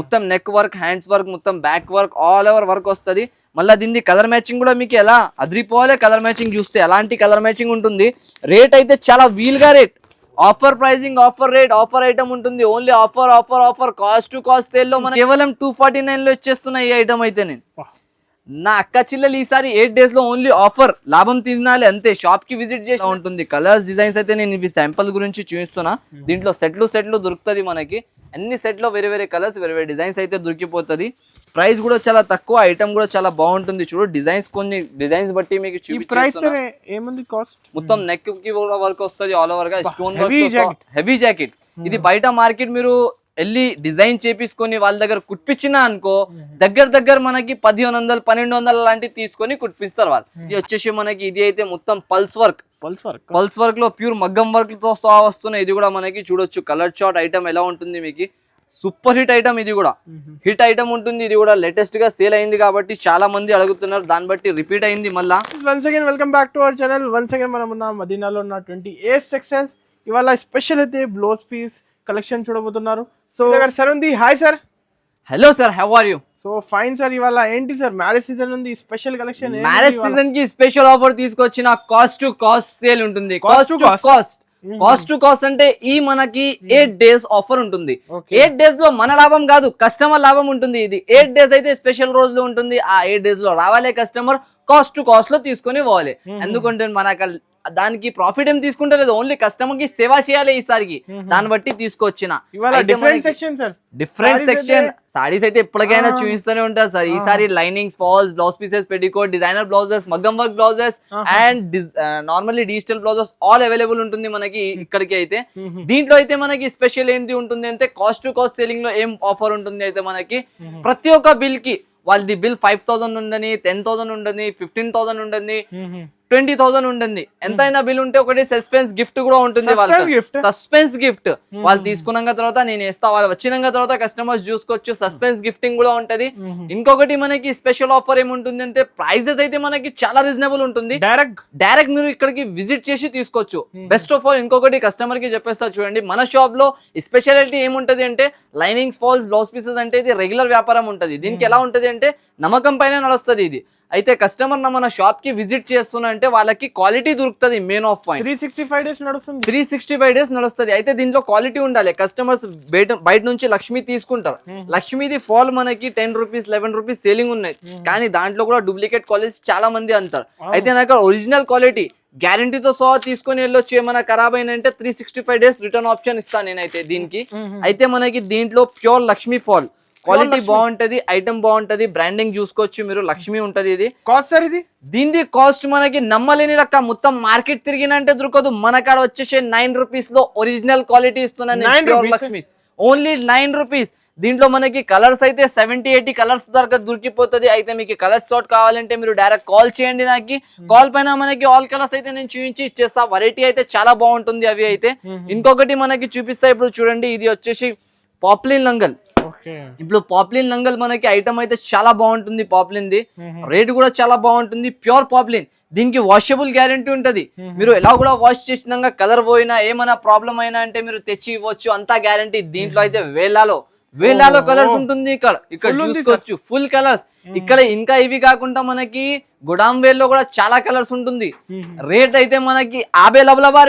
మొత్తం neck work, hands work, మొత్తం back work, all over work వస్తుంది. మళ్ళీ దీన్ని కలర్ మ్యాచింగ్ కూడా మీకు ఎలా అదిరిపోవాలి. కలర్ మ్యాచింగ్ చూస్తే అలాంటి కలర్ మ్యాచింగ్ ఉంటుంది. రేట్ అయితే చాలా వీల్గా rate, offer pricing, offer rate, offer item ఉంటుంది. Only offer offer offer, cost to cost sale లో మనం కేవలం 249 లో ఇచ్చేస్తున్నా ఈ ఐటమ్ అయితే. నేను నా అక్క చిల్లలు ఈసారి 8 days లో ఓన్లీ ఆఫర్, లాభం తినాలి అంతే. షాప్ కి విజిట్ చేసి ఉంటుంది. కలర్స్, డిజైన్స్ అయితే నేను ఇవి శాంపుల్ గురించి చూపిస్తున్నా. దీంట్లో సెట్లు దొరుకుతుంది మనకి. అన్ని సెట్ లో వేరే వేరే కలర్స్, వేరే వేరే డిజైన్స్ అయితే దొరికిపోతుంది. ప్రైస్ కూడా చాలా తక్కువ, ఐటమ్ కూడా చాలా బాగుంటుంది. చూడు డిజైన్స్, కొన్ని డిజైన్స్ బట్టి మీకు చూపిస్తున్నా. మొత్తం నెక్ కి వర్క్ వస్తుంది, ఆల్ ఓవర్ గా స్టోన్ వర్క్, హెవీ జాకెట్. ఇది బయట మార్కెట్ మీరు వెళ్ళి డిజైన్ చేపించుకొని వాళ్ళ దగ్గర కుట్టించినా అనుకో, దగ్గర మనకి 1100 1200 లాంటివి తీసుకొని కుట్టిస్తారు వాళ్ళు. ఇది వచ్చేసి మనకి ఇది అయితే మొత్తం పల్స్ వర్క్ లో ప్యూర్ మగ్గం వర్క్ తో వస్తున్నాయి. ఇది కూడా మనకి చూడొచ్చు. కలర్ చార్ట్ ఐటమ్ ఎలా ఉంటుంది మీకు, సూపర్ హిట్ ఐటమ్. ఇది కూడా హిట్ ఐటమ్ ఉంటుంది. ఇది కూడా లేటెస్ట్ గా సేల్ అయింది కాబట్టి చాలా మంది అడుగుతున్నారు, దాన్ని బట్టి రిపీట్ అయింది మళ్ళా. Once again welcome back to our channel. Once again మనం ఉన్న మదీనాలో ఉన్న 28 టెక్స్టైల్స్. ఇవాళ స్పెషల్ అయితే బ్లౌజ్ పీస్ కలెక్షన్ చూడబోతున్నారు. సో సార్ ఉంది. Hi sir. Hello sir, how are you? So fine sir. ఇవాళ ఏంటి సార్, మ్యారేజ్ సీజన్ ఉంది, స్పెషల్ కలెక్షన్. మ్యారేజ్ సీజన్ కి స్పెషల్ ఆఫర్ తీసుకొచ్చిన కాస్ట్ టు కాస్ట్ సేల్ ఉంటుంది. కాస్ట్ టు కాస్ట్ అంటే ఈ మనకి 8 days ఆఫర్ ఉంటుంది. 8 days లో మన లాభం కాదు, కస్టమర్ లాభం ఉంటుంది. ఇది 8 days అయితే స్పెషల్ రోజులు ఉంటుంది. ఆ 8 days లో రావాలి కస్టమర్, కాస్ట్ టు కాస్ట్ లో తీసుకొని పోవాలి. ఎందుకంటే మనకు దానికి ప్రాఫిట్ ఏం తీసుకుంటలేదు, ఓన్లీ కస్టమర్ కి సేవ చేయాలి ఈసారికి. దాన్ని బట్టి తీసుకొచ్చిన డిఫరెంట్ సెక్షన్. సారీస్ అయితే ఎప్పటికైనా చూపిస్తూనే ఉంటారు సార్. ఈసారి linings, falls, blouse pieces, petticoat, designer blouses, మగ్గం work blouses and normally digital blouses all available ఉంటుంది మనకి ఇక్కడికి అయితే. దీంట్లో అయితే మనకి స్పెషల్ ఏంటి ఉంటుంది అంటే, కాస్ట్ టు కాస్ట్ సెల్లింగ్ లో ఏం ఆఫర్ ఉంటుంది అయితే మనకి, ప్రతి ఒక్క బిల్ కి వాళ్ళది బిల్ 5000 ఉండని, 10,000 ఉండని, 15,000 ఉండని, 20,000 ఉంటుంది. ఎంతైనా బిల్ ఉంటే ఒకటి సస్పెన్స్ గిఫ్ట్ కూడా ఉంటుంది వాళ్ళకి. సస్పెన్స్ గిఫ్ట్ వాళ్ళు తీసుకున్నాక తర్వాత నేను ఇస్తా, వాళ్ళు వచ్చినాక తర్వాత కస్టమర్స్ చూసుకోవచ్చు. సస్పెన్స్ గిఫ్టింగ్ కూడా ఉంటది. ఇంకొకటి మనకి స్పెషల్ ఆఫర్ ఏముంటుంది అంటే, ప్రైజెస్ అయితే మనకి చాలా రీజనబుల్ ఉంటుంది. డైరెక్ట్ మీరు ఇక్కడికి విజిట్ చేసి తీసుకోవచ్చు. బెస్ట్ ఆఫ్ ఆల్ ఇంకొకటి కస్టమర్ కి చెప్పేస్తా చూడండి, మన షాప్ లో స్పెషాలిటీ ఏముంటది అంటే, లైనింగ్స్, ఫాల్స్, బ్లౌజ్ పీసెస్ అంటే ఇది రెగ్యులర్ వ్యాపారం ఉంటది. దీనికి ఎలా ఉంటది అంటే, నమ్మకం పైన నడుస్తుంది ఇది. అయితే కస్టమర్ మన షాప్ కి విజిట్ చేస్తున్నా అంటే వాళ్ళకి క్వాలిటీ దొరుకుతుంది. మెయిన్ ఆఫ్ పాయింట్ 365 days నడుస్తుంది. 365 days నడుస్తుంది. అయితే దీంట్లో క్వాలిటీ ఉండాలి. కస్టమర్స్ బయట నుంచి లక్ష్మి తీసుకుంటారు. లక్ష్మిది ఫాల్ మనకి 10 రూపీస్ 11 రూపీస్ సేలింగ్ ఉన్నాయి. కానీ దాంట్లో కూడా డూప్లికేట్ క్వాలిటీ చాలా మంది అంటారు. అయితే నాకు ఒరిజినల్ క్వాలిటీ గ్యారంటీతో సహా తీసుకొని వెళ్ళొచ్చు. ఏమైనా ఖరాబ్ అయినంటే 365 days రిటర్న్ ఆప్షన్ ఇస్తాను నేనైతే దీనికి. అయితే మనకి దీంట్లో ప్యూర్ లక్ష్మి ఫాల్ క్వాలిటీ బాగుంటది, ఐటమ్ బాగుంటది, బ్రాండింగ్ చూసుకోవచ్చు మీరు. లక్ష్మి ఉంటది. ఇది కాస్ట్ సార్, ఇది దీని కాస్ట్ మనకి నమ్మలేని లెక్క. మొత్తం మార్కెట్ తిరిగినంటే దొరకదు. మన కాడ వచ్చేసి 9 రూపీస్ లో ఒరిజినల్ క్వాలిటీ ఇస్తున్నాను లక్ష్మి. Only 9 rupees. దీంట్లో మనకి కలర్స్ అయితే 70-80 కలర్స్ దొరికిపోతుంది. అయితే మీకు కలర్స్ షార్ట్ కావాలంటే మీరు డైరెక్ట్ కాల్ చేయండి. నాకు కాల్ పైన మనకి ఆల్ కలర్స్ అయితే నేను చూపించి ఇచ్చేస్తా. వెరైటీ అయితే చాలా బాగుంటుంది అవి అయితే. ఇంకొకటి మనకి చూపిస్తా ఇప్పుడు చూడండి. ఇది వచ్చేసి పాప్లిన్ లంగల్. ఇప్పుడు పాప్లిన్ లంగల్ మనకి ఐటమ్ అయితే చాలా బాగుంటుంది. పాప్లిన్ ది రేట్ కూడా చాలా బాగుంటుంది. Pure poplin. దీనికి వాషబుల్ గ్యారంటీ ఉంటది. మీరు ఎలా కూడా వాష్ చేసినాక కలర్ పోయినా ఏమైనా ప్రాబ్లం అయినా అంటే మీరు తెచ్చి ఇవ్వచ్చు, అంతా గ్యారంటీ. దీంట్లో అయితే వేలాలో కలర్స్ ఉంటుంది. ఇక్కడ చూసుకోవచ్చు ఫుల్ కలర్స్. ఇక్కడ ఇంకా ఇవి కాకుండా మనకి గుడాం వేల్ లో కూడా చాలా కలర్స్ ఉంటుంది. రేట్ అయితే మనకి 50 లబలబా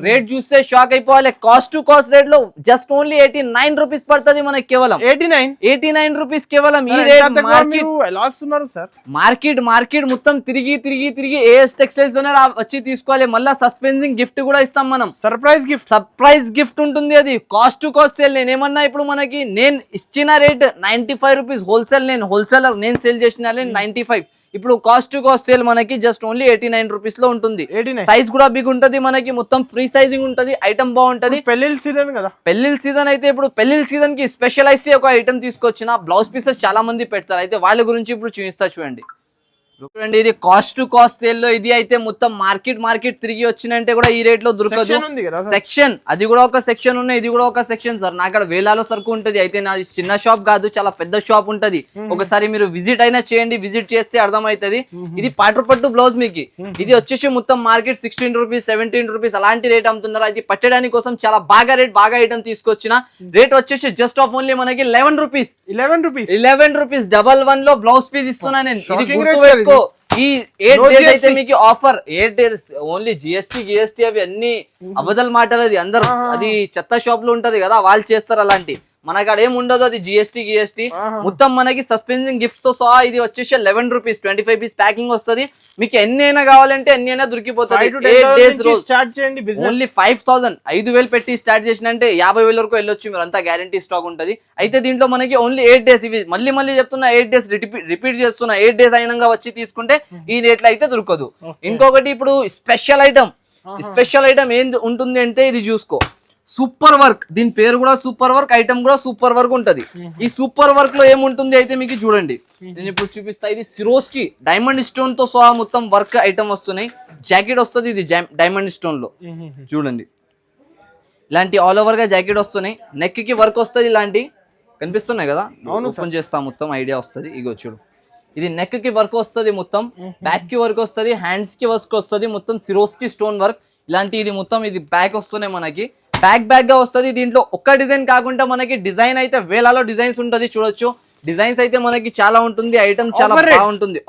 రేట్ చూస్తే షాక్ అయిపోవాలి. కాస్ట్ టు కాస్ట్ రేట్ లో జస్ట్ ఓన్లీ 89 రూపీస్ పడుతుంది మనకి. కేవలం 89 రూపీస్ కేవలం. ఈ రేట్ మార్కెట్ మొత్తం తిరిగి ఏఎస్ టెక్స్టైల్స్ లోనే వచ్చి తీసుకోవాలి. మళ్ళీ సస్పెన్సింగ్ గిఫ్ట్ కూడా ఇస్తాం మనం. సర్ప్రైజ్ గిఫ్ట్ ఉంటుంది. అది కాస్ట్ టు కాస్ట్ సేల్. నేనేమన్నా ఇప్పుడు మనకి నేను ఇచ్చిన రేట్ 95 రూపీస్ హోల్సేల్. నేను హోల్సేలర్, నేను సేల్ చేసిన 95. ఇప్పుడు కాస్ట్ టు కాస్ట్ సేల్ మనకి జస్ట్ ఓన్లీ 89 రూపీస్ లో ఉంటుంది. సైజ్ కూడా బిగ్ ఉంటది మనకి. మొత్తం ఫ్రీ సైజింగ్ ఉంటది. ఐటమ్ బాగుంటది. పెళ్లిళ్ళ సీజన్ కదా, పెళ్లిళ్ళ సీజన్ అయితే ఇప్పుడు పెళ్లిళ్ళ సీజన్ కి స్పెషలైజ్ ఒక ఐటమ్ తీసుకొచ్చిన. బ్లౌజ్ పీసెస్ చాలా మంది పెడతారు. అయితే వాళ్ళ గురించి ఇప్పుడు చూపిస్తా చూడండి. చూడండి ఇది కాస్ట్ టు కాస్ట్ సేల్ లో ఇది అయితే మొత్తం మార్కెట్ తిరిగి వచ్చినంటే కూడా ఈ రేట్ లో దొరకదు. సెక్షన్ అది కూడా ఒక సెక్షన్ ఉన్నాయి, ఇది కూడా ఒక సెక్షన్ సార్. నా అక్కడ వేలాలో సరుకు ఉంటది. అయితే నా చిన్న షాప్ కాదు, చాలా పెద్ద షాప్ ఉంటది. ఒకసారి మీరు విజిట్ అయినా చేయండి, విజిట్ చేస్తే అర్థమవుతుంది. ఇది పట్టు బ్లౌజ్ మీకు ఇది వచ్చేసి మొత్తం మార్కెట్ 16 రూపీస్ 17 రూపీస్ అలాంటి రేట్ అమ్ముతున్నారు. అది పట్టడానికి కోసం చాలా బాగా ఐటమ్ తీసుకొచ్చిన రేట్ వచ్చేసి జస్ట్ ఆఫ్ ఓన్లీ మనకి 11 రూపీస్ 11 రూపీస్ 11 లో బ్లౌజ్ పీస్ ఇస్తున్నా నేను. ఇది గుర్తుపెట్టుకో. ఈ 8 డేస్ అయితే మీకు ఆఫర్ 8 డేస్ ఓన్లీ జిఎస్టీ అవి అన్ని అబద్ధాలు మాటలు. అది అందరు అది చెత్త షాప్ లో ఉంటది కదా, వాళ్ళు చేస్తారు అలాంటి. మనకి అక్కడ ఏం ఉండదు. అది జిఎస్టీ మొత్తం మనకి సస్పెన్షన్ గిఫ్ట్స్ తో సహా ఇది వచ్చేసి 11 రూపీస్ 25 పీస్ ప్యాకింగ్ వస్తుంది. మీకు ఎన్ని అయినా కావాలంటే ఎన్ని అయినా దొరికిపోతుంది. 8 డేస్ ఓన్లీ 5,000 పెట్టి స్టార్ట్ చేసినంటే 50,000 వరకు వెళ్ళొచ్చు మీరు. అంతా గ్యారంటీ స్టాక్ ఉంటది. అయితే దీంట్లో మనకి ఓన్లీ 8 డేస్ ఇవి మళ్ళీ చెప్తున్నా 8 డేస్ రిపీట్ చేస్తున్నా. 8 డేస్ అయినా వచ్చి తీసుకుంటే ఈ రేట్లో అయితే దొరకదు. ఇంకొకటి ఇప్పుడు స్పెషల్ ఐటమ్ ఏం ఉంటుంది అంటే ఇది చూసుకో, సూపర్ వర్క్. దీని పేరు కూడా సూపర్ వర్క్, ఐటమ్ కూడా సూపర్ వర్క్ ఉంటది. ఈ సూపర్ వర్క్ లో ఏముంటుంది అయితే మీకు చూడండి, నేను ఇప్పుడు చూపిస్తా. ఇది సిరోస్ కి డైమండ్ స్టోన్ తో సహా మొత్తం వర్క్ ఐటమ్ వస్తున్నాయి. జాకెట్ వస్తుంది, ఇది డైమండ్ స్టోన్ లో చూడండి. ఇలాంటి ఆల్ ఓవర్ గా జాకెట్ వస్తున్నాయి. నెక్ కి వర్క్ వస్తుంది. ఇలాంటి కనిపిస్తున్నాయి కదా, ఓపెన్ చేస్తా మొత్తం ఐడియా వస్తుంది. ఇగో చూడు, ఇది నెక్ కి వర్క్ వస్తుంది, మొత్తం బ్యాక్ కి వర్క్ వస్తుంది, హ్యాండ్స్ కి వర్క్ వస్తుంది, మొత్తం సిరోస్ కి స్టోన్ వర్క్ ఇలాంటి. ఇది మొత్తం ఇది బ్యాక్ వస్తున్నాయి మనకి, బ్యాక్ గా వస్తుంది. దీంట్లో ఒక్క డిజైన్ కాకుండా మనకి డిజైన్ అయితే వేలాలో డిజైన్స్ ఉంటుంది. చూడొచ్చు డిజైన్స్ అయితే మనకి చాలా ఉంటుంది. ఐటమ్ చాలా బాగుంటుంది.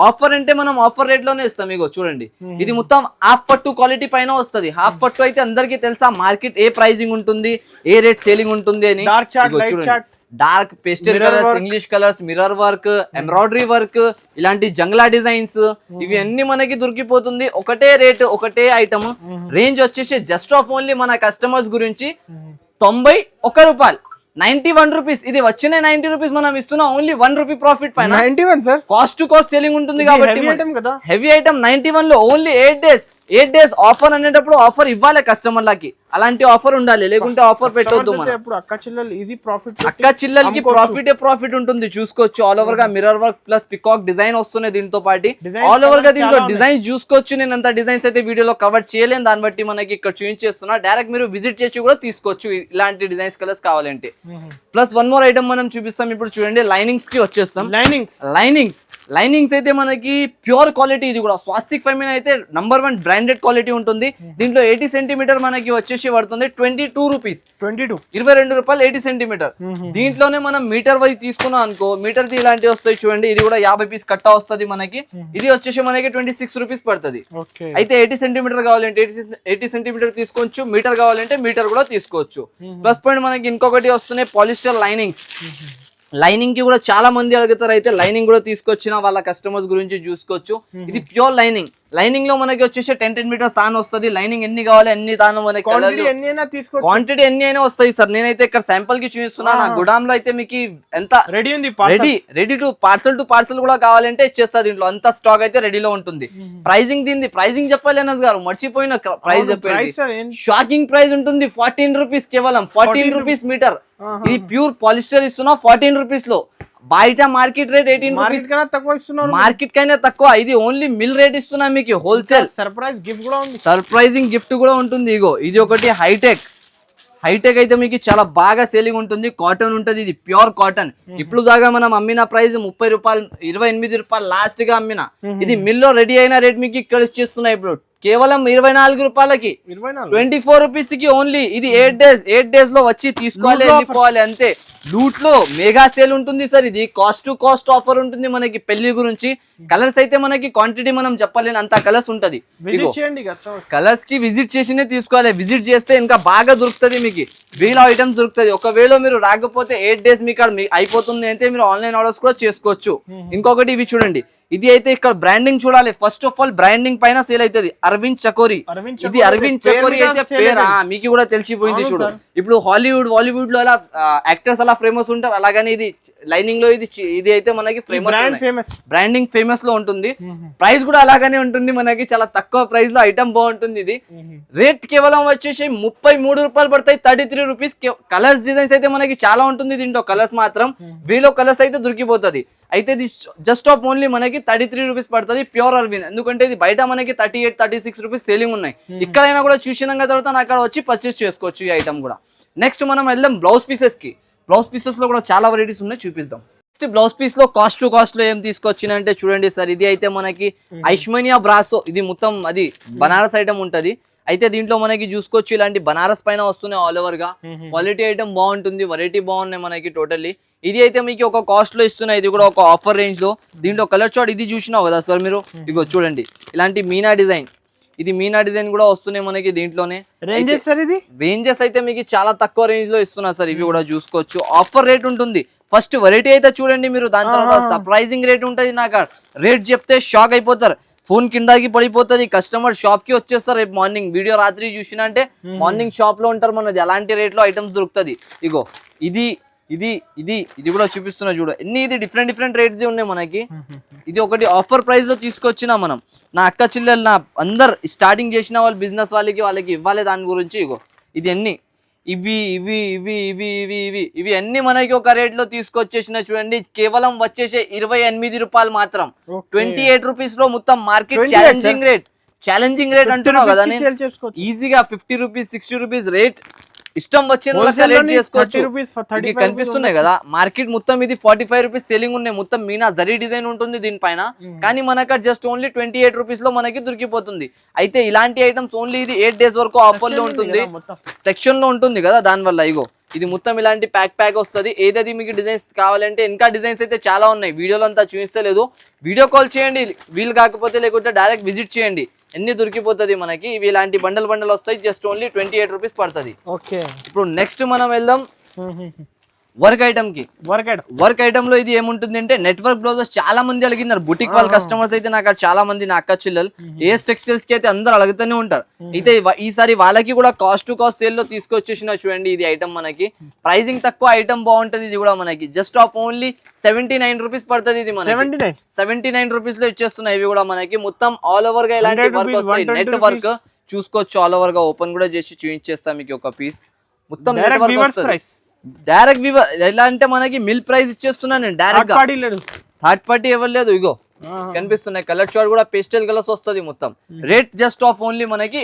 ఆఫర్ అంటే మనం ఆఫర్ రేట్ లోనే ఇస్తాం. ఇగో చూడండి, ఇది మొత్తం హాఫ్ పట్టు క్వాలిటీ పైన వస్తుంది. హాఫ్ పట్టు అయితే అందరికి తెలుసా మార్కెట్ ఏ ప్రైజింగ్ ఉంటుంది, ఏ రేట్ సేలింగ్ ఉంటుంది అని. Dark pastel colours, English colours, mirror work, embroidery work, ఇలాంటి జంగ్లా డిజైన్స్ ఇవి అన్ని మనకి దొరికిపోతుంది. ఒకటే రేట్, ఒకటే ఐటమ్. రేంజ్ వచ్చేసి జస్ట్ ఆఫ్ ఓన్లీ మన కస్టమర్స్ గురించి 91 రూపాయలు 91 రూపీస్. ఇది వచ్చిన 90 రూపీస్ మనం ఇస్తున్నాం ఓన్లీ 1 రూపీ ప్రాఫిట్ పైన. 91 sir, cost to cost selling ఉంటుంది కాబట్టి హెవీ ఐటమ్ 91 లో ఓన్లీ 8 డేస్ ఆఫర్ అనేటప్పుడు ఆఫర్ ఇవ్వాలి కస్టమర్లకి. అలాంటి ఆఫర్ ఉండాలి, లేకుంటే ఆఫర్ పెట్టొద్దు. అక్క చిల్లలకి ప్రాఫిట్ ఉంటుంది. చూసుకోవచ్చు ఆల్ ఓవర్ గా mirror work plus peacock design వస్తున్నాయి. దీంతో పాటు ఆల్ ఓవర్ గా దీంట్లో డిజైన్ చూసుకోవచ్చు. నేను అంత డిజైన్స్ అయితే వీడియోలో కవర్ చేయలేను, దాన్ని బట్టి మనకి ఇక్కడ చూపించేస్తున్నా. డైరెక్ట్ మీరు విజిట్ చేసి కూడా తీసుకోవచ్చు ఇలాంటి డిజైన్స్ కలర్స్ కావాలంటే. ప్లస్ వన్ మోర్ ఐటమ్ మనం చూపిస్తాం. ఇప్పుడు చూడండి లైనింగ్స్ కి వచ్చేస్తాం. లైనింగ్స్ అయితే మనకి ప్యూర్ క్వాలిటీ. ఇది కూడా స్వాస్తిక్ ఫెమిన్ అయితే నంబర్ 1 బ్రాండెడ్ క్వాలిటీ ఉంటుంది. దీంట్లో 80 సెంటీమీటర్ మనకి వచ్చేసి పడుతుంది 22 రూపీస్ 22 రూపాయలు 80 సెంటీమీటర్. దీంట్లోనే మనం మీటర్ వైజ్ తీసుకున్నాం అనుకో, మీటర్ ది ఇలాంటివి వస్తాయి చూడండి. ఇది కూడా 50 పీస్ కట్టా వస్తుంది మనకి. ఇది వచ్చేసి మనకి 26 రూపీస్ పడుతుంది. అయితే 80 సెంటీమీటర్ కావాలంటే 80 సెంటీమీటర్ తీసుకోవచ్చు, మీటర్ కావాలంటే మీటర్ కూడా తీసుకోవచ్చు. ప్లస్ పాయింట్ మనకి ఇంకొకటి వస్తున్నాయి పాలిస్టర్ లైనింగ్ కి కూడా చాలా మంది అడుగుతారు. అయితే లైనింగ్ కూడా తీసుకొచ్చిన వాళ్ళ కస్టమర్స్ గురించి చూసుకోవచ్చు. ఇది ప్యూర్ లైనింగ్ లో మనకి వచ్చేసి 10 మీటర్స్ తాను వస్తుంది. లైనింగ్ ఎన్ని కావాలి అన్ని తాను మనకి క్వాంటిటీ ఎన్ని అయినా వస్తాయి సార్. నేనైతే ఇక్కడ శాంపుల్ కి చూపిస్తున్నా. నా గుడామ్ లో అయితే మీకు ఎంత రెడీ టు పార్సల్ కూడా కావాలంటే ఇచ్చేస్తా. దీంట్లో అంత స్టాక్ అయితే రెడీలో ఉంటుంది. ప్రైజింగ్ చెప్పాలి అన్నది గారు, మర్చిపోయిన ప్రైస్ చెప్పండి. షాకింగ్ ప్రైస్ ఉంటుంది 14 రూపీస్, కేవలం 14 రూపీస్ మీటర్. ఇది ప్యూర్ పాలిస్టర్ ఇస్తున్నా 14 రూపీస్ లో. బయట మార్కెట్ రేట్ 18 రూపీస్ తక్కువ ఇస్తున్నారు. మార్కెట్ కైనా తక్కువ. ఇది ఓన్లీ మిల్ రేట్ ఇస్తున్నా మీకు హోల్సేల్. సర్ప్రైజింగ్ గిఫ్ట్ కూడా ఉంటుంది. ఇగో ఇది ఒకటి హైటెక్ అయితే మీకు చాలా బాగా సేలింగ్ ఉంటుంది. కాటన్ ఉంటుంది, ఇది ప్యూర్ కాటన్. ఇప్పుడు దాకా మనం అమ్మిన ప్రైస్ 30 రూపాయలు 28 రూపాయలు లాస్ట్ గా అమ్మిన. ఇది మిల్లో రెడీ అయిన రేట్ మీకు ఇక్కడ ఇచ్చేస్తున్నా ఇప్పుడు కేవలం 24 రూపాయలకి 24 రూపీస్ కి ఓన్లీ. ఇది 8 డేస్ లో వచ్చి తీసుకోవాలి, వెళ్ళిపోవాలి అంతే. లూట్ లో మెగా సేల్ ఉంటుంది సార్. ఇది కాస్ట్ టు కాస్ట్ ఆఫర్ ఉంటుంది మనకి పెళ్లి గురించి. కలర్స్ అయితే మనకి క్వాంటిటీ మనం చెప్పలేని అంత కలర్స్ ఉంటది. కలర్స్ కి విజిట్ చేసినే తీసుకోవాలి. విజిట్ చేస్తే ఇంకా బాగా దొరుకుతుంది మీకు, వీల్ ఐటమ్స్ దొరుకుతుంది. ఒకవేళ మీరు రాకపోతే 8 డేస్ మీకు అయిపోతుంది అంటే మీరు ఆన్లైన్ ఆర్డర్స్ కూడా చేసుకోవచ్చు. ఇంకొకటి ఇవి చూడండి, ఇది అయితే ఇక్కడ బ్రాండింగ్ చూడాలి. ఫస్ట్ ఆఫ్ ఆల్ బ్రాండింగ్ పైన సేల్ అవుతుంది. అరవింద్ చకోరి. ఇది అరవింద్ చకోరి అయితే పేరా మీకు కూడా తెలిసిపోయింది. చూడు ఇప్పుడు బాలీవుడ్ లో అలా యాక్టర్స్ అలా ఫేమస్ ఉంటారు, అలాగని ఇది లైనింగ్ లో ఇది అయితే మనకి ఫేమస్ బ్రాండింగ్ ఫేమస్ లో ఉంటుంది. ప్రైస్ కూడా అలాగనే ఉంటుంది మనకి, చాలా తక్కువ ప్రైస్ లో ఐటమ్ బాగుంటుంది. ఇది రేట్ కేవలం వచ్చేసి 33 రూపాయలు పడతాయి, 33 రూపీస్. కలర్స్ డిజైన్స్ అయితే మనకి చాలా ఉంటుంది దీంట్లో, కలర్స్ మాత్రం వీలో కలర్స్ అయితే దొరికిపోతుంది. అయితే ఇది జస్ట్ ఆఫ్ ఓన్లీ మనకి 33 రూపీస్ పడుతుంది, ప్యూర్ అరవింద్. ఎందుకంటే ఇది బయట మనకి 38-36 రూపీస్ సేలింగ్ ఉన్నాయి. ఇక్కడైనా కూడా చూసిన తర్వాత అక్కడ వచ్చి పర్చేస్ చేసుకోవచ్చు ఈ ఐటమ్ కూడా. నెక్స్ట్ మనం వెళ్దాం బ్లౌజ్ పీసెస్ కి. బ్లౌజ్ పీసెస్ లో కూడా చాలా వెరైటీస్ ఉన్నాయి, చూపిద్దాం. నెక్స్ట్ బ్లౌజ్ పీస్ లో కాస్ట్ లో ఏం తీసుకొచ్చినంటే చూడండి సార్, ఇది అయితే మనకి ఐష్మనియా బ్రాసో, ఇది మొత్తం అది బనారస్ ఐటమ్ ఉంటది. అయితే దీంట్లో మనకి చూసుకోవచ్చు ఇలాంటి బనారస్ పైన వస్తున్నాయి ఆల్ ఓవర్ గా. క్వాలిటీ ఐటమ్ బాగుంటుంది, వెరైటీ బాగున్నాయి మనకి టోటల్లీ. ఇది అయితే మీకు ఒక కాస్ట్ లో ఇస్తున్నాయి, ఇది కూడా ఒక ఆఫర్ రేంజ్ లో. దీంట్లో కలర్ చార్ట్ ఇది చూసినావు కదా సార్ మీరు, ఇగో చూడండి ఇలాంటి మీనా డిజైన్, ఇది మీనా డిజైన్ కూడా వస్తున్నాయి మనకి దీంట్లోనే. రేంజెస్ అయితే మీకు చాలా తక్కువ రేంజ్ లో ఇస్తున్నా సార్, ఇవి కూడా చూసుకోవచ్చు. ఆఫర్ రేట్ ఉంటుంది. ఫస్ట్ వెరైటీ అయితే చూడండి మీరు, దాని తర్వాత సర్ప్రైజింగ్ రేట్ ఉంటుంది. నాకు రేట్ చెప్తే షాక్ అయిపోతారు, ఫోన్ కిందకి పడిపోతుంది. కస్టమర్ షాప్ కి వచ్చేస్తారు రేపు మార్నింగ్. వీడియో రాత్రి చూసిన అంటే మార్నింగ్ షాప్ లో ఉంటారు మనది, అలాంటి రేట్ లో ఐటమ్స్ దొరుకుతుంది. ఇగో ఇది ఇది ఇది ఇది కూడా చూపిస్తున్నా చూడు, ఎన్ని ఇది డిఫరెంట్ రేట్ది ఉన్నాయి మనకి. ఇది ఒకటి ఆఫర్ ప్రైస్ లో తీసుకొచ్చినా మనం. నా అక్క చెల్లెలు నా అందరు స్టార్టింగ్ చేసిన వాళ్ళు బిజినెస్ వాళ్ళకి ఇవ్వాలి దాని గురించి. ఇగో ఇది అన్ని ఇవి ఇవి ఇవి ఇవి ఇవి ఇవి ఇవి అన్ని మనకి ఒక రేట్ లో తీసుకొచ్చేసిన చూడండి. కేవలం వచ్చేసి 28 రూపాయలు మాత్రం, 28 రూపీస్ లో మొత్తం మార్కెట్ ఛాలెంజింగ్ రేట్ అంటున్నావు కదా, ఈజీగా 50 రూపీస్ 60 రూపీస్ రేట్ ఇష్టం వచ్చిన రేట్ చేసుకోవచ్చు. కనిపిస్తున్నాయి కదా మార్కెట్ మొత్తం, ఇది 45 రూపీస్ సేలింగ్ ఉన్నాయి. మొత్తం మీనా జరీ డిజైన్ ఉంటుంది దీనిపైన, కానీ మనకు జస్ట్ ఓన్లీ 28 రూపీస్ లో మనకి దొరికిపోతుంది. అయితే ఇలాంటి ఐటమ్స్ ఓన్లీ ఇది 8 days వరకు ఆఫర్ లో ఉంటుంది, సెక్షన్ లో ఉంటుంది కదా, దాని వల్ల. ఇగో ఇది మొత్తం ఇలాంటి ప్యాక్ వస్తుంది. ఏదైతే మీకు డిజైన్స్ కావాలంటే ఇంకా డిజైన్స్ అయితే చాలా ఉన్నాయి, వీడియోలో అంతా చూపిస్తలేదు. వీడియో కాల్ చేయండి వీలు కాకపోతే, లేకపోతే డైరెక్ట్ విజిట్ చేయండి, ఎన్ని దొరికిపోతుంది మనకి. ఇవి ఇలాంటి బండల్ వస్తాయి, జస్ట్ ఓన్లీ 28 రూపీస్ పడుతుంది. ఇప్పుడు నెక్స్ట్ మనం వెళ్దాం వర్క్ ఐటమ్ కి. వర్క్ ఐటమ్ లో ఇది ఏముంటుంది అంటే నెట్వర్క్ బ్లౌజెస్ చాలా మంది అడిగినారు, బుటిక్ వాళ్ళ కస్టమర్స్ అయితే నాకు చాలా మంది, నా అక్క చెల్లెలు ఏఎస్ టెక్స్టైల్స్ కి అయితే అందరు అడుగుతూనే ఉంటారు. అయితే ఈసారి వాళ్ళకి కూడా కాస్ట్ సేల్ లో తీసుకొచ్చేసిన చూడండి. ఇది ఐటమ్ మనకి ప్రైజింగ్ తక్కువ, ఐటమ్ బాగుంటది. ఇది కూడా మనకి జస్ట్ ఆఫ్ ఓన్లీ 79 రూపీస్ పడుతుంది. ఇది మనకి 79 రూపీస్ లో ఇచ్చేస్తున్నాయి. ఇవి కూడా మనకి మొత్తం ఆల్ ఓవర్ గా ఇలాంటి వర్క్ వస్తాయి, నెట్ వర్క్ చూసుకోవచ్చు. ఆల్ ఓవర్ గా ఓపెన్ కూడా చేసి చూపించేస్తాం మీకు ఒక పీస్. మొత్తం నెట్ వర్క్ వస్తుంది. డైరెక్ట్ ఎలా అంటే మనకి మిల్ ప్రైస్ ఇచ్చేస్తున్నా నేను డైరెక్ట్ గా, థర్డ్ పార్టీ ఎవరు లేదు. ఇగో కనిపిస్తున్నాయి కలర్ చార్ట్ కూడా పేస్టల్ కలర్స్ వస్తుంది మొత్తం. రేట్ జస్ట్ ఆఫ్ ఓన్లీ మనకి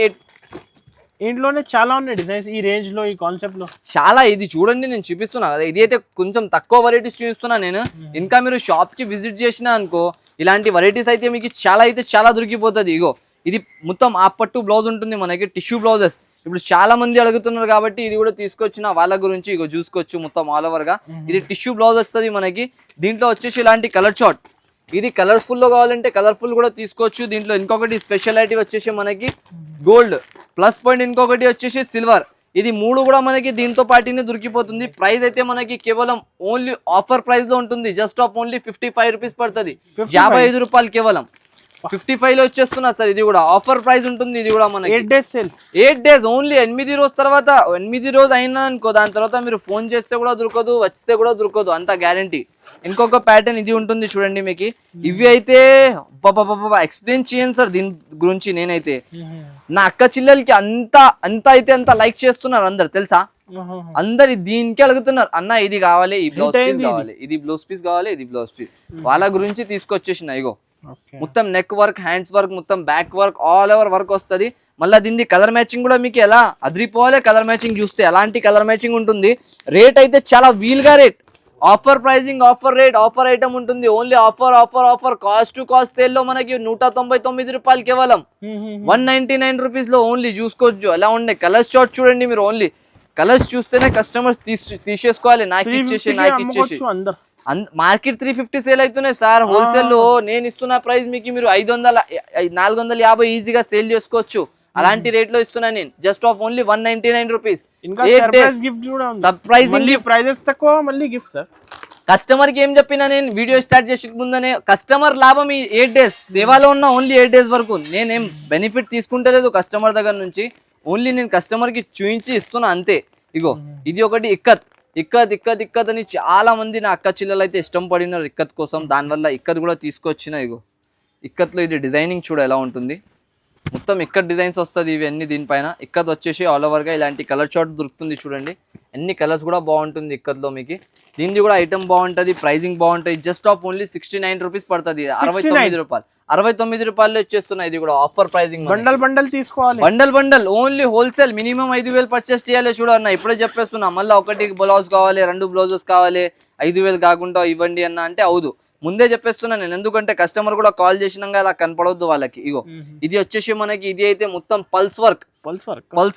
ఇంట్లోనే చాలా ఉన్నాయి డిజైన్స్ ఈ రేంజ్ లో, ఈ కాన్సెప్ట్ లో చాలా. ఇది చూడండి నేను చూపిస్తున్నా కదా, ఇది అయితే కొంచెం తక్కువ వెరైటీస్ చూపిస్తున్నా నేను. ఇంకా మీరు షాప్ కి విజిట్ చేసినా అనుకో, ఇలాంటి వెరైటీస్ అయితే మీకు చాలా దొరికిపోతుంది. ఇగో ఇది మొత్తం ఆ పట్టు బ్లౌజ్ ఉంటుంది మనకి, టిష్యూ బ్లౌజెస్ ఇప్పుడు చాలా మంది అడుగుతున్నారు కాబట్టి ఇది కూడా తీసుకొచ్చిన వాళ్ళ గురించి. ఇగో చూసుకోవచ్చు మొత్తం ఆల్ ఓవర్ గా ఇది టిష్యూ బ్లౌజ్ వస్తుంది మనకి. దీంట్లో వచ్చేసి ఇలాంటి కలర్ చార్ట్, ఇది కలర్ఫుల్ లో కావాలంటే కలర్ఫుల్ కూడా తీసుకోవచ్చు. దీంట్లో ఇంకొకటి స్పెషాలిటీ వచ్చేసి మనకి గోల్డ్ ప్లస్ పాయింట్, ఇంకొకటి వచ్చేసి సిల్వర్. ఇది మూడు కూడా మనకి దీంతో పాటునే దొరికిపోతుంది. ప్రైస్ అయితే మనకి కేవలం ఓన్లీ ఆఫర్ ప్రైస్ లో ఉంటుంది, జస్ట్ ఆఫ్ ఓన్లీ 55 రూపీస్ పడుతుంది, 55 రూపాయలు కేవలం 55 లో వచ్చేస్తున్నా సార్. ఇది కూడా ఆఫర్ ప్రైస్ ఉంటుంది. ఇది కూడా మనకి 8 days ఓన్లీ, 8 రోజు తర్వాత 8 రోజు అయినా అనుకో, దాని తర్వాత మీరు ఫోన్ చేస్తే కూడా దొరకదు, వచ్చితే కూడా దొరకదు, అంత గ్యారంటీ. ఇంకొక ప్యాటర్న్ ఇది ఉంటుంది చూడండి మీకు. ఇవి అయితే ఎక్స్ప్లెయిన్ చేయను సార్ దీని గురించి నేనైతే. నా అక్క చెల్లెలకి అంత లైక్ చేస్తున్నారు అందరు తెలుసా, అందరు దీనికి అడుగుతున్నారు, అన్న ఇది కావాలి, ఈ బ్లౌజ్ పీస్ కావాలి, ఇది బ్లౌజ్ పీస్ కావాలి, ఇది బ్లౌజ్ పీస్. వాళ్ళ గురించి తీసుకొచ్చేసిన. ఇగో మొత్తం నెక్ వర్క్, హ్యాండ్స్ వర్క్, మొత్తం back work, all over work వస్తుంది. మళ్ళీ దీన్ని కలర్ మ్యాచింగ్ కూడా మీకు ఎలా అదిరిపోవాలి, కలర్ మ్యాచింగ్ చూస్తే అలాంటి కలర్ మ్యాచింగ్ ఉంటుంది. రేట్ అయితే చాలా వీల్గా rate, offer pricing, offer rate, offer item ఉంటుంది. ఓన్లీ ఆఫర్ కాస్ట్ సేల్ లో మనకి 199 రూపాయలు కేవలం 199 రూపీస్ లో ఓన్లీ. చూసుకోవచ్చు ఎలా ఉండే కలర్స్ చార్ట్ చూడండి మీరు. ఓన్లీ కలర్స్ చూస్తేనే కస్టమర్స్ తీసేసుకోవాలి, నాకు ఇచ్చేసి. మార్కెట్ 350 సేల్ అవుతున్నాయి సార్ హోల్సేల్ లో. నేను ఇస్తున్న ప్రైస్ మీకు మీరు 450 ఈజీగా సేల్ చేసుకోవచ్చు. అలాంటి రేట్ లో ఇస్తున్నా నేను, just off only 199 rupees. Surprising prices తక్కువ, మళ్ళీ గిఫ్ట్ సార్. కస్టమర్ కి ఏం చెప్పినా నేను వీడియో స్టార్ట్ చేసే ముందనే, కస్టమర్ లాభం ఈ 8 days సేవలో ఉన్న ఓన్లీ 8 days వరకు. నేనేం బెనిఫిట్ తీసుకుంటలేదు కస్టమర్ దగ్గర నుంచి, ఓన్లీ నేను కస్టమర్ కి చూపించి ఇస్తున్నా అంతే. ఇగో ఇది ఒకటి ఇక్కత్ ఇక్కత్ ఇక్కత్ ఇక్కత్ అని చాలా మంది నా అక్క చిల్లలు అయితే ఇష్టం పడినారు ఇక్కత్ కోసం. దానివల్ల ఇక్కత్ కూడా తీసుకొచ్చిన. ఇగో ఇక్కత్లో ఇది డిజైనింగ్ చూడ ఎలా ఉంటుంది, మొత్తం ఇక్కత్ డిజైన్స్ వస్తుంది ఇవన్నీ. దీనిపైన ఇక్కత్ వచ్చేసి ఆల్ ఓవర్గా ఇలాంటి కలర్ చార్ట్ దొరుకుతుంది చూడండి. అన్ని కలర్స్ కూడా బాగుంటుంది ఇక్కత్లో మీకు. దీనిది కూడా ఐటమ్ బాగుంటుంది, ప్రైజింగ్ బాగుంటుంది. జస్ట్ ఆఫ్ ఓన్లీ 69 రూపీస్ పడుతుంది. 69 రూపాయలు 69 రూపాయలు ఇచ్చేస్తున్నాయి. ఇది కూడా ఆఫర్ ప్రైజింగ్. బండల్ తీసుకోవాలి, bundle only wholesale. Minimum 5,000 purchase చేయాలి చూడన్న. ఇప్పుడే చెప్పేస్తున్నా. మళ్ళీ ఒకటి బ్లౌజ్ కావాలి, 2 బ్లౌజెస్ కావాలి, 5,000 కాకుండా ఇవ్వండి అన్న అంటే అవుదు. ముందే చెప్పేస్తున్నా నేను, ఎందుకంటే కస్టమర్ కూడా కాల్ చేసినాక అలా కనపడవద్దు వాళ్ళకి. ఇగో ఇది వచ్చేసి మనకి ఇది అయితే మొత్తం పల్స్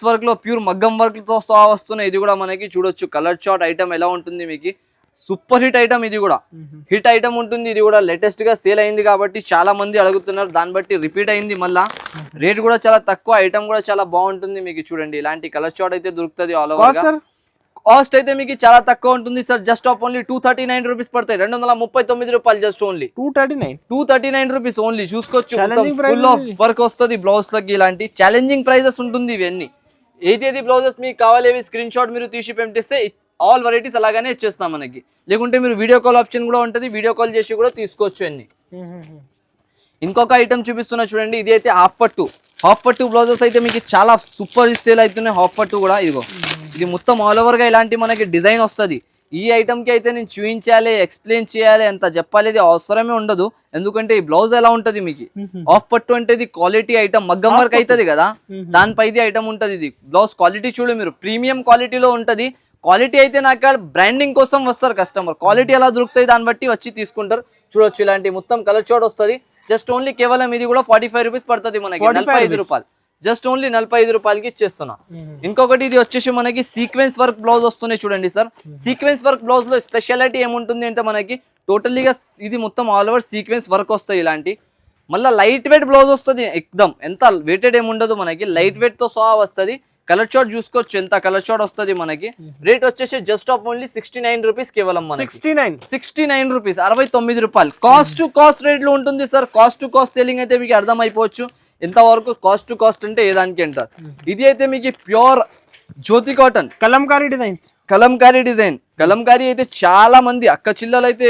వర్క్ లో ప్యూర్ మగ్గం వర్క్ తో సహా వస్తున్నాయి. ఇది కూడా మనకి చూడొచ్చు. కలర్ చార్ట్ ఐటమ్ ఎలా ఉంటుంది మీకు, సూపర్ హిట్ ఐటమ్. ఇది కూడా హిట్ ఐటమ్ ఉంటుంది. ఇది కూడా లేటెస్ట్ గా సేల్ అయింది కాబట్టి చాలా మంది అడుగుతున్నారు, దాన్ని బట్టి రిపీట్ అయింది. మళ్ళా రేట్ కూడా చాలా తక్కువ, ఐటమ్ కూడా చాలా బాగుంటుంది మీకు. చూడండి ఇలాంటి కలర్ చార్ట్ అయితే దొరుకుతుంది ఆల్ ఓవర్ గా. కాస్ట్ అయితే మీకు చాలా తక్కువ ఉంటుంది sir. Just off only 239 rupees పడతాయి. 239 రూపాయలు. Just only 239 rupees only. చూసుకోవచ్చు ఫుల్ ఆఫ్ వర్క్ వస్తుంది బ్లౌజ్ లకి. ఇలాంటి ఛాలెంజింగ్ ప్రైజెస్ ఉంటుంది ఇవన్నీ. ఏది బ్లౌజెస్ మీకు కావాలి స్క్రీన్ షాట్ మీరు తీసి పంపిస్తే ఆల్ వెరైటీస్ అలాగానే ఇచ్చేస్తాం మనకి. లేకుంటే మీరు వీడియో కాల్ ఆప్షన్ కూడా ఉంటుంది, వీడియో కాల్ చేసి కూడా తీసుకోవచ్చు అన్ని. ఇంకొక ఐటమ్ చూపిస్తున్నా చూడండి. ఇది అయితే హాఫ్ పట్టు బ్లౌజెస్ అయితే మీకు చాలా సూపర్ సేల్ అవుతున్నాయి. హాఫ్ పట్టు కూడా ఇదిగో ఇది మొత్తం ఆల్ ఓవర్ గా ఇలాంటి మనకి డిజైన్ వస్తుంది. ఈ ఐటమ్ కి అయితే నేను చూపించాలి, ఎక్స్ప్లెయిన్ చేయాలి అంత చెప్పాలి అవసరమే ఉండదు. ఎందుకంటే ఈ బ్లౌజ్ ఎలా ఉంటది మీకు, హాఫ్ పట్టు అంటే ఇది క్వాలిటీ ఐటమ్, మగ్గం వర్క్ అవుతుంది కదా, దానిపై ఇది ఐటమ్ ఉంటది. ఇది బ్లౌజ్ క్వాలిటీ చూడు మీరు, ప్రీమియం క్వాలిటీలో ఉంటది. క్వాలిటీ అయితే నాకు బ్రాండింగ్ కోసం వస్తారు కస్టమర్. క్వాలిటీ ఎలా దొరుకుతాయి దాన్ని బట్టి వచ్చి తీసుకుంటారు. చూడొచ్చు ఇలాంటి మొత్తం కలర్ చార్ట్ వస్తుంది. జస్ట్ ఓన్లీ కేవలం ఇది కూడా 45 రూపీస్ పడుతుంది మనకి. 45 రూపాయలు. జస్ట్ ఓన్లీ 45 రూపాయలకి ఇచ్చేస్తున్నా. ఇంకొకటి ఇది వచ్చేసి మనకి సీక్వెన్స్ వర్క్ బ్లౌజ్ వస్తున్నాయి చూడండి సార్. సీక్వెన్స్ వర్క్ బ్లౌజ్ లో స్పెషాలిటీ ఏముంటుంది అంటే మనకి టోటలీగా ఇది మొత్తం ఆల్ ఓవర్ సీక్వెన్స్ వర్క్ వస్తాయి ఇలాంటి. మళ్ళీ లైట్ వెయిట్ బ్లౌజ్ వస్తుంది ఎక్దమ్. ఎంత వెయిటెడ్ ఏముండదు మనకి, లైట్ వెయిట్ తో సహా వస్తుంది. కలర్ చార్ట్ చూసుకోవచ్చు ఎంత కలర్ చార్ట్ వస్తుంది మనకి. రేట్ వచ్చేసి జస్ట్ ఆఫ్ ఓన్లీ 69 రూపీస్ కేవలం మనకి. 69 రూపీస్, 69 రూపాయలు. కాస్ట్ టు కాస్ట్ రేట్ లో ఉంటుంది sir. Cost to cost selling అయితే మీకు అర్థం అయిపోవచ్చు ఎంత వరకు కాస్ట్ టు కాస్ట్ అంటే ఏ దానికి అంటారు. ఇది అయితే మీకు ప్యూర్ జ్యోతి కాటన్ కలంకారీ డిజైన్. కలంకారీ అయితే చాలా మంది అక్క చిల్లలు అయితే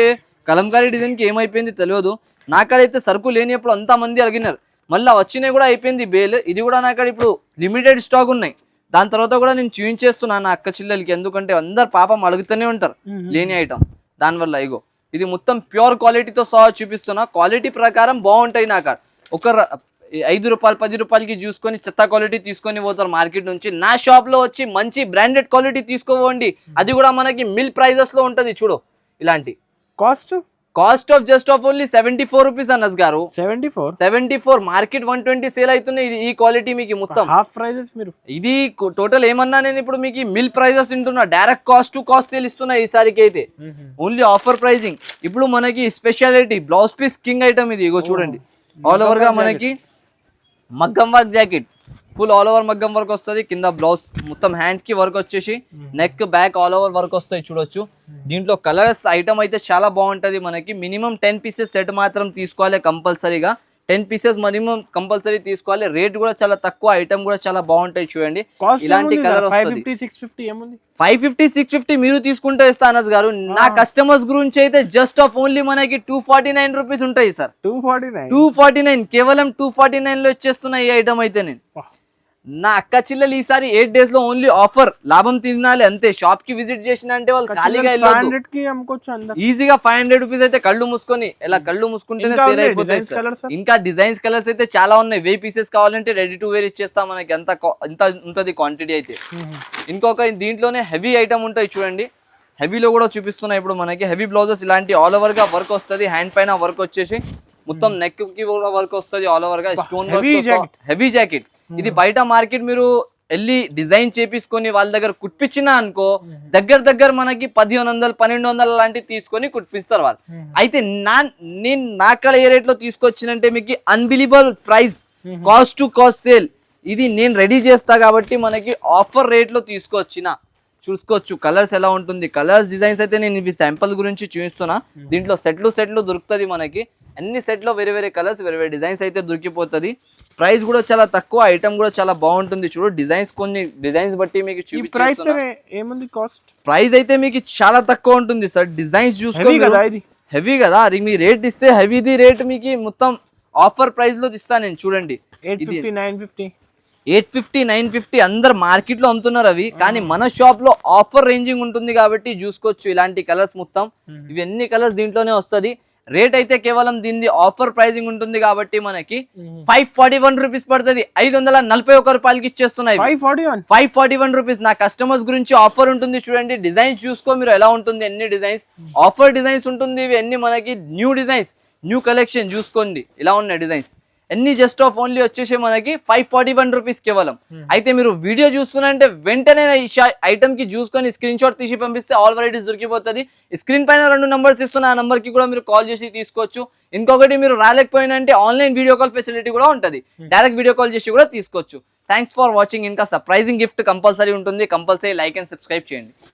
కలంకారీ డిజైన్ కి ఏమైపోయింది తెలియదు. నాకడైతే సరుకు లేనిప్పుడు అంతా మంది అడిగినారు. మళ్ళీ వచ్చినాయి కూడా అయిపోయింది బేల్. ఇది కూడా నాకడ ఇప్పుడు లిమిటెడ్ స్టాక్ ఉన్నాయి. దాని తర్వాత కూడా నేను చూపించేస్తున్నాను నా అక్క చిల్లలకి, ఎందుకంటే అందరు పాపం అడుగుతూనే ఉంటారు లేని ఐటమ్. దానివల్ల ఇగో ఇది మొత్తం ప్యూర్ క్వాలిటీతో సహా చూపిస్తున్నా. క్వాలిటీ ప్రకారం బాగుంటాయి నాకాడ. ఒక 5 రూపాయలు 10 రూపాయలకి చూసుకొని చెత్త క్వాలిటీ తీసుకొని పోతారు మార్కెట్ నుంచి. నా షాప్ లో వచ్చి మంచి బ్రాండెడ్ క్వాలిటీ తీసుకోవండి. అది కూడా మనకి మిల్ ప్రైజెస్ లో ఉంటది చూడు. ఇలాంటి cost off just off only 74 rupees అన్నస్ గారు. 74 మార్కెట్ 120 సేల్ అవుతున్నాయి. ఇది ఈ క్వాలిటీ మీకు మొత్తం హాఫ్ ప్రైజెస్. మీరు ఇది టోటల్ ఏమన్నా నేను ఇప్పుడు మీకు మిల్ ప్రైజెస్ తింటున్నా. Direct cost to cost sale ఇస్తున్నా ఈసారికి అయితే. Only offer pricing. ఇప్పుడు మనకి speciality blouse piece king item ఇది. ఇగో చూడండి ఆల్ ఓవర్ గా మనకి మగ్గం work jacket, full all over మగ్గం వర్క్ వస్తుంది. కింద బ్లౌజ్ మొత్తం హ్యాండ్ కి వర్క్ వచ్చేసి neck back all over work వస్తాయి చూడొచ్చు. దీంట్లో కలర్స్ ఐటమ్ అయితే చాలా బాగుంటది మనకి. మినిమం 10 పీసెస్ సెట్ మాత్రం తీసుకోవాలి కంపల్సరీగా. 10 పీసెస్ మినిమం కంపల్సరీ తీసుకోవాలి. రేట్ కూడా చాలా తక్కువ, ఐటమ్ కూడా చాలా బాగుంటాయి చూడండి. ఇలాంటి కలర్ వస్తుంది. 550-650 మీరు తీసుకుంటే ఇస్తా అనస్ గారు. నా కస్టమర్స్ గురించి అయితే జస్ట్ ఆఫ్ ఓన్లీ మనకి 249 రూపీస్ ఉంటాయి సార్. 249 కేవలం 249 లో ఇచ్చేస్తున్నా ఈ ఐటమ్ అయితే నేను. నా అక్క చిల్లలు ఈసారి 8 days లో ఓన్లీ ఆఫర్, లాభం తినాలి అంతే. షాప్ కి విజిట్ చేసిన అంటే వాళ్ళు ఖాళీగా ఈజీగా 500 రూపీస్ అయితే కళ్ళు మూసుకొని ఇలా కళ్ళు మూసుకుంటేనే సేల్ అయిపోతాయి సార్. ఇంకా డిజైన్స్ కలర్స్ అయితే చాలా ఉన్నాయి. 1000 పీసెస్ కావాలంటే రెడీ టు వేర్ ఇచ్చేస్తాం మనకి. ఎంత ఉంటది క్వాంటిటీ అయితే. ఇంకొక దీంట్లోనే హెవీ ఐటమ్ ఉంటాయి చూడండి. హెవీలో కూడా చూపిస్తున్నా ఇప్పుడు మనకి. హెవీ బ్లౌజెస్ ఇలాంటి ఆల్ ఓవర్ గా వర్క్ వస్తుంది. హ్యాండ్ పైన వర్క్ వచ్చేసి మొత్తం నెక్ కి కూడా వర్క్ వస్తుంది ఆల్ ఓవర్ గా. Stone work heavy jacket. ఇది బయట మార్కెట్ మీరు వెళ్ళి డిజైన్ చేపించుకొని వాళ్ళ దగ్గర కుట్టించినా అనుకో దగ్గర మనకి 1100-1200 లాంటివి తీసుకొని కుట్టిస్తారు వాళ్ళు. అయితే నేను నాక్కడ ఏ రేట్ లో తీసుకొచ్చినంటే మీకు unbelievable price, cost to cost sale. ఇది నేను రెడీ చేస్తా కాబట్టి మనకి ఆఫర్ రేట్ లో తీసుకొచ్చిన. చూసుకోవచ్చు కలర్స్ ఎలా ఉంటుంది. కలర్స్ డిజైన్స్ అయితే నేను ఇవి శాంపుల్ గురించి చూపిస్తున్నా. దీంట్లో సెట్లు దొరుకుతుంది మనకి. అన్ని సెట్లో వేరే కలర్స్ వేరే డిజైన్స్ అయితే దొరికిపోతుంది. ప్రైస్ కూడా చాలా తక్కువ, ఐటమ్ కూడా చాలా బాగుంటుంది. చూడు డిజైన్స్, కొన్ని డిజైన్స్ బట్టి మీకు ఈ ప్రైస్ చూపిస్తున్నా. ఏముంది కాస్ట్? ప్రైస్ అయితే మీకు చాలా తక్కువ ఉంటుంది సార్. డిజైన్స్ చూసుకో కదా ఇది హెవీ కదా, అది మీ రేట్ ఇస్తే హెవీది రేట్ మీకు మొత్తం ఆఫర్ ప్రైస్ లో ఇస్తాను నేను. చూడండి 850 950 850 950 అందరు మార్కెట్ లో అమ్ముతున్నారు అవి, కానీ మన షాప్ లో ఆఫర్ రేంజింగ్ ఉంటుంది కాబట్టి చూసుకోవచ్చు. ఇలాంటి కలర్స్ మొత్తం ఇవి ఎన్ని కలర్స్ దీంట్లోనే వస్తుంది. రేట్ అయితే కేవలం దీనిది ఆఫర్ ప్రైజింగ్ ఉంటుంది కాబట్టి మనకి 541 రూపీస్ పడుతుంది. 541 రూపాయలకి ఇచ్చేస్తున్నాయి. 541 రూపీస్. నా కస్టమర్స్ గురించి ఆఫర్ ఉంటుంది. చూడండి డిజైన్స్ చూసుకో మీరు ఎలా ఉంటుంది. ఎన్ని డిజైన్స్ ఆఫర్ డిజైన్స్ ఉంటుంది. ఇవి అన్ని మనకి న్యూ డిజైన్స్, న్యూ కలెక్షన్ చూసుకోండి ఎలా ఉన్నాయి డిజైన్స్. ఎన్ని జస్ట్ ఆఫ్ ఓన్లీ వచ్చేసి మనకి 541 రూపీస్ కేవలం. అయితే మీరు వీడియో చూస్తున్నారంటే వెంటనే ఈ ఐటమ్ కి చూసుకొని స్క్రీన్ షాట్ తీసి పంపిస్తే ఆల్ వెరైటీస్ దొరికిపోతుంది. స్క్రీన్ పైన 2 నంబర్స్ ఇస్తున్నా, ఆ నంబర్ కి కూడా మీరు కాల్ చేసి తీసుకోవచ్చు. ఇంకొకటి మీరు రాలేకపోయినా అంటే ఆన్లైన్ వీడియో కాల్ ఫెసిలిటీ కూడా ఉంటుంది, డైరెక్ట్ వీడియో కాల్ చేసి కూడా తీసుకోవచ్చు. Thanks for watching. ఇంకా సర్ప్రైజింగ్ గిఫ్ట్ కంపల్సరీ ఉంటుంది. కంపల్సరీ లైక్ అండ్ సబ్స్క్రైబ్ చేయండి.